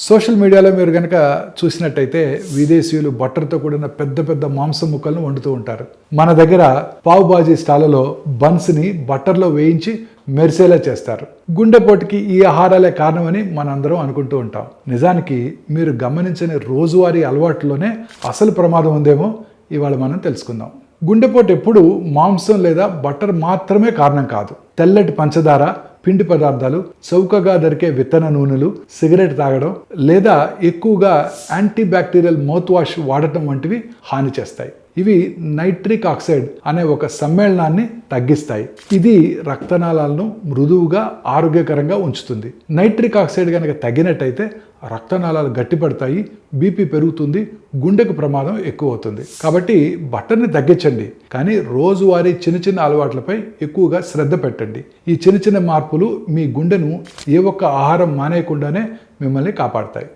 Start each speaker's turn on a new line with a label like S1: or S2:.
S1: Social మీడియాలో మీరు కనుక చూసినట్టయితే విదేశీయులు బట్టర్తో కూడిన పెద్ద పెద్ద మాంసం ముక్కలను వండుతూ ఉంటారు. మన దగ్గర పావ్ బాజీ స్టాలలో బన్స్ని బట్టర్లో వేయించి మెరిసేలా చేస్తారు. గుండెపోటుకి ఈ ఆహారాలే కారణమని మనందరం అనుకుంటూ ఉంటాం. నిజానికి మీరు గమనించని రోజువారీ అలవాట్లోనే అసలు ప్రమాదం ఉందేమో ఇవాళ మనం తెలుసుకుందాం. గుండెపోటు ఎప్పుడు మాంసం లేదా బట్టర్ మాత్రమే కారణం కాదు. తెల్లటి పంచదార, పిండి పదార్థాలు, చౌకగా దొరికే విత్తన నూనెలు, సిగరెట్ తాగడం లేదా ఎక్కువగా యాంటీ బ్యాక్టీరియల్ మౌత్ వాష్ వాడటం వంటివి హాని చేస్తాయి. ఇవి నైట్రిక్ ఆక్సైడ్ అనే ఒక సమ్మేళనాన్ని తగ్గిస్తాయి. ఇది రక్తనాళాలను మృదువుగా ఆరోగ్యకరంగా ఉంచుతుంది. నైట్రిక్ ఆక్సైడ్ కనుక తగ్గినట్టయితే రక్తనాళాలు గట్టిపడతాయి, బీపీ పెరుగుతుంది, గుండెకు ప్రమాదం ఎక్కువ అవుతుంది. కాబట్టి బట్టర్ని తగ్గించండి, కానీ రోజువారీ చిన్న చిన్న అలవాట్లపై ఎక్కువగా శ్రద్ధ పెట్టండి. ఈ చిన్న చిన్న మార్పులు మీ గుండెను ఏ ఒక్క ఆహారం మానేయకుండానే మిమ్మల్ని కాపాడతాయి.